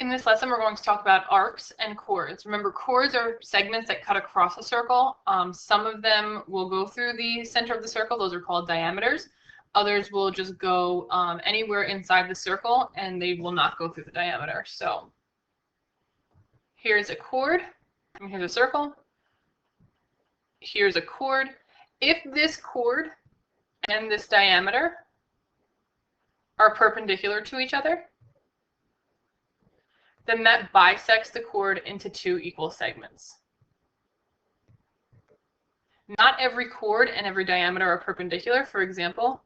In this lesson, we're going to talk about arcs and chords. Remember, chords are segments that cut across a circle. Some of them will go through the center of the circle. Those are called diameters. Others will just go anywhere inside the circle, and they will not go through the diameter. So here's a chord, and here's a circle. Here's a chord. If this chord and this diameter are perpendicular to each other, then that bisects the chord into two equal segments. Not every chord and every diameter are perpendicular. For example,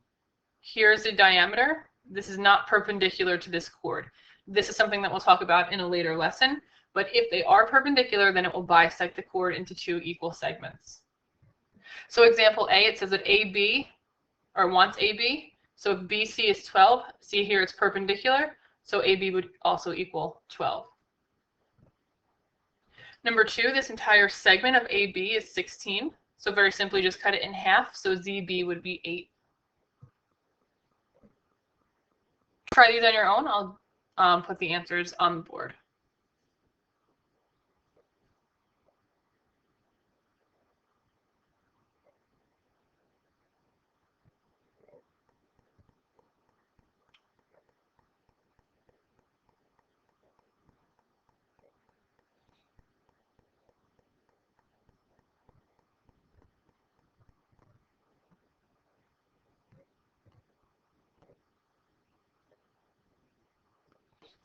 here's a diameter. This is not perpendicular to this chord. This is something that we'll talk about in a later lesson, but if they are perpendicular, then it will bisect the chord into two equal segments. So example A, it says that AB, or wants AB, so if BC is 12, see here it's perpendicular, so AB would also equal 12. Number 2, this entire segment of AB is 16. So very simply just cut it in half. So ZB would be 8. Try these on your own. I'll put the answers on the board.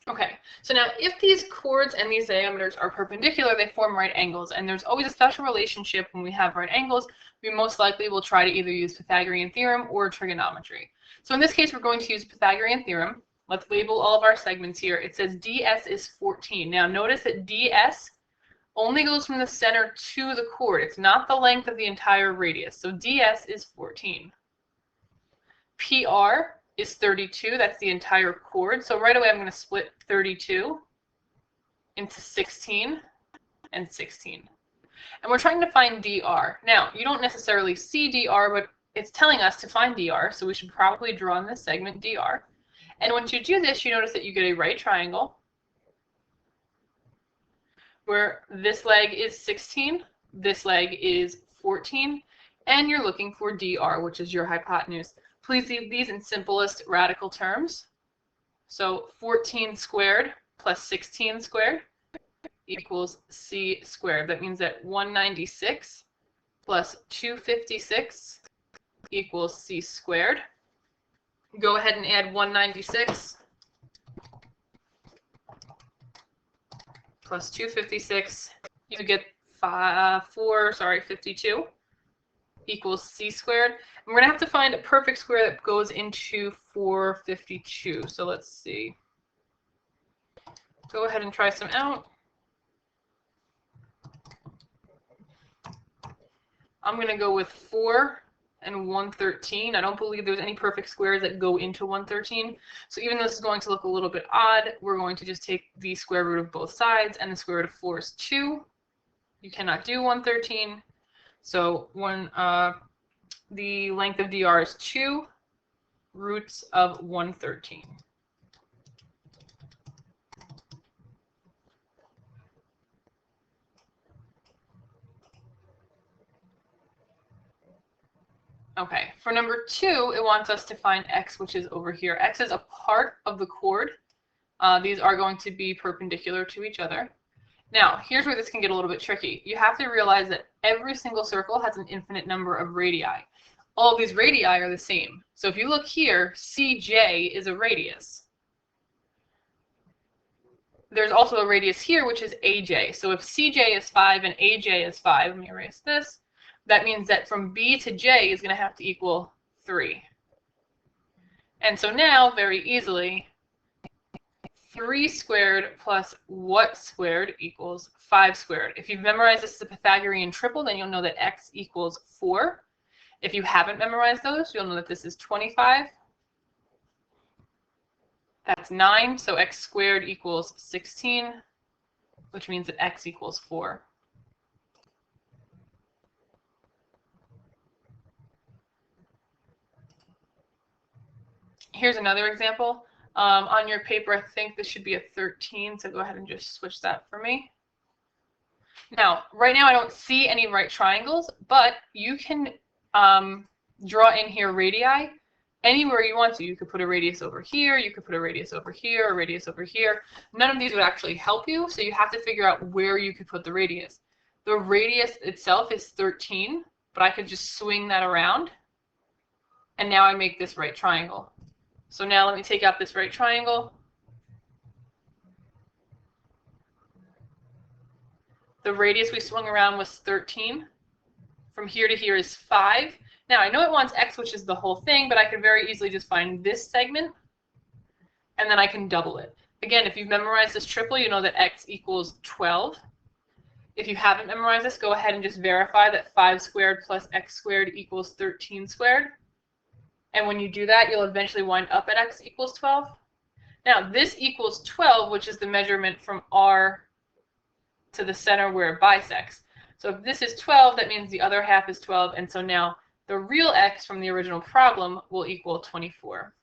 Okay, so now if these chords and these diameters are perpendicular, they form right angles, and there's always a special relationship when we have right angles. We most likely will try to either use Pythagorean theorem or trigonometry. So in this case, we're going to use Pythagorean theorem. Let's label all of our segments here. It says DS is 14. Now notice that DS only goes from the center to the chord. It's not the length of the entire radius. So DS is 14. PR is 32. That's the entire chord. So right away I'm going to split 32 into 16 and 16. And we're trying to find DR. Now, you don't necessarily see DR, but it's telling us to find DR, so we should probably draw in this segment DR. And once you do this, you notice that you get a right triangle where this leg is 16, this leg is 14, and you're looking for DR, which is your hypotenuse. Please leave these in simplest radical terms. So 14 squared plus 16 squared equals C squared. That means that 196 plus 256 equals C squared. Go ahead and add 196 plus 256. You get 52 equals C squared. And we're going to have to find a perfect square that goes into 452. So let's see. Go ahead and try some out. I'm going to go with 4 and 113. I don't believe there's any perfect squares that go into 113. So even though this is going to look a little bit odd, we're going to just take the square root of both sides, and the square root of 4 is 2. You cannot do 113. So the length of DR is 2 roots of 113. Okay, for number 2, it wants us to find x, which is over here. X is a part of the chord. These are going to be perpendicular to each other. Now, here's where this can get a little bit tricky. You have to realize that every single circle has an infinite number of radii. All of these radii are the same. So if you look here, CJ is a radius. There's also a radius here, which is AJ. So if CJ is 5 and AJ is 5, let me erase this. That means that from B to J is going to have to equal 3. And so now, very easily, 3 squared plus what squared equals 5 squared. If you've memorized this as a Pythagorean triple, then you'll know that x equals 4. If you haven't memorized those, you'll know that this is 25. That's 9, so x squared equals 16, which means that x equals 4. Here's another example. On your paper, I think this should be a 13, so go ahead and just switch that for me. Now, right now I don't see any right triangles, but you can draw in here radii anywhere you want to. You could put a radius over here, you could put a radius over here, a radius over here. None of these would actually help you, so you have to figure out where you could put the radius. The radius itself is 13, but I could just swing that around, and now I make this right triangle. So now let me take out this right triangle. The radius we swung around was 13. From here to here is 5. Now, I know it wants x, which is the whole thing, but I could very easily just find this segment, and then I can double it. Again, if you've memorized this triple, you know that x equals 12. If you haven't memorized this, go ahead and just verify that 5 squared plus x squared equals 13 squared. And when you do that, you'll eventually wind up at x equals 12. Now, this equals 12, which is the measurement from R to the center where it bisects. So if this is 12, that means the other half is 12, and so now the real x from the original problem will equal 24.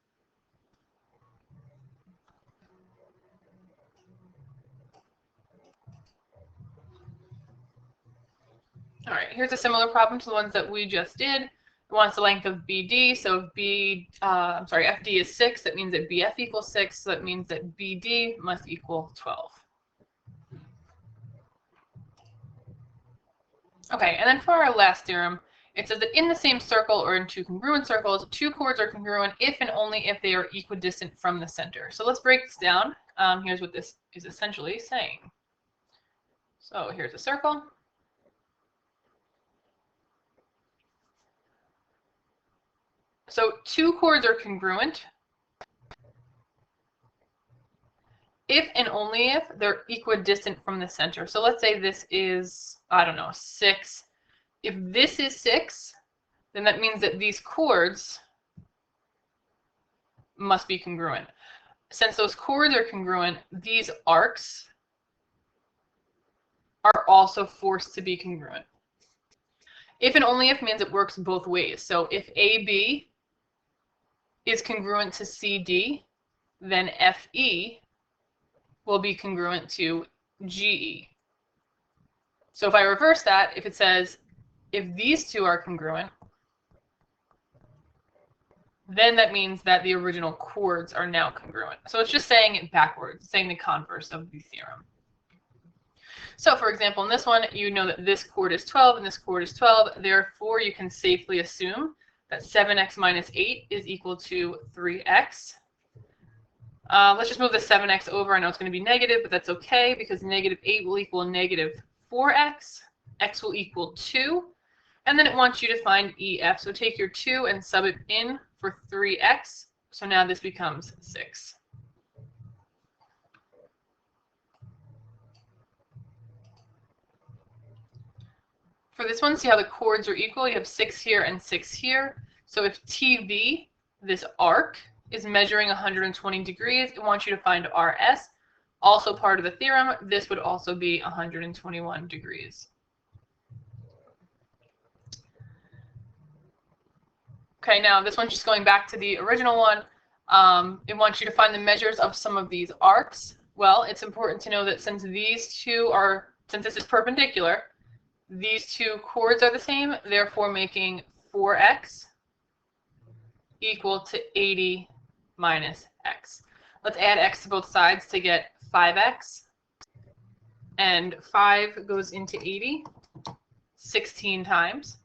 All right, here's a similar problem to the ones that we just did. It wants the length of BD, so if FD is 6, that means that BF equals 6, so that means that BD must equal 12. Okay, and then for our last theorem, it says that in the same circle or in two congruent circles, two chords are congruent if and only if they are equidistant from the center. So let's break this down. Here's what this is essentially saying. So here's a circle. So two chords are congruent if and only if they're equidistant from the center. So let's say this is, I don't know, 6. If this is 6, then that means that these chords must be congruent. Since those chords are congruent, these arcs are also forced to be congruent. If and only if means it works both ways. So if AB is congruent to CD, then FE will be congruent to GE. So if I reverse that, if it says if these two are congruent, then that means that the original chords are now congruent. So it's just saying it backwards, saying the converse of the theorem. So for example, in this one, you know that this chord is 12 and this chord is 12. Therefore, you can safely assume that 7x minus 8 is equal to 3x. Let's just move the 7x over. I know it's going to be negative, but that's okay because negative 8 will equal negative 4x. X will equal 2. And then it wants you to find EF. So take your 2 and sub it in for 3x. So now this becomes 6. For this one, see how the chords are equal? You have 6 here and 6 here. So if TV, this arc, is measuring 120 degrees, it wants you to find RS. Also part of the theorem, this would also be 121 degrees. Okay, now this one's just going back to the original one. It wants you to find the measures of some of these arcs. Well, it's important to know that since these two are, since this is perpendicular, these two chords are the same, therefore making 4x equal to 80 minus x. Let's add x to both sides to get 5x. And 5 goes into 80 16 times.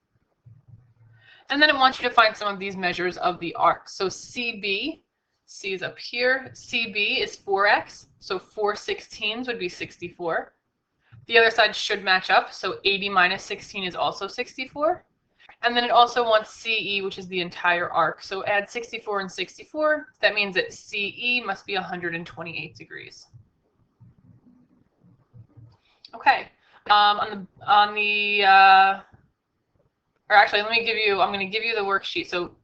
And then it wants you to find some of these measures of the arc. So CB, C is up here, CB is 4x, so 4/16 would be 64. The other side should match up, so 80 minus 16 is also 64. And then it also wants CE, which is the entire arc. So add 64 and 64. That means that CE must be 128 degrees. Okay. Or actually, I'm going to give you the worksheet. So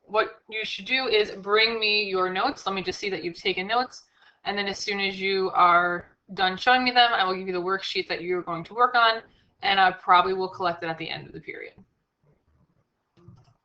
what you should do is bring me your notes. Let me just see that you've taken notes. And then as soon as you are done showing me them, I will give you the worksheet that you're going to work on. And I probably will collect it at the end of the period.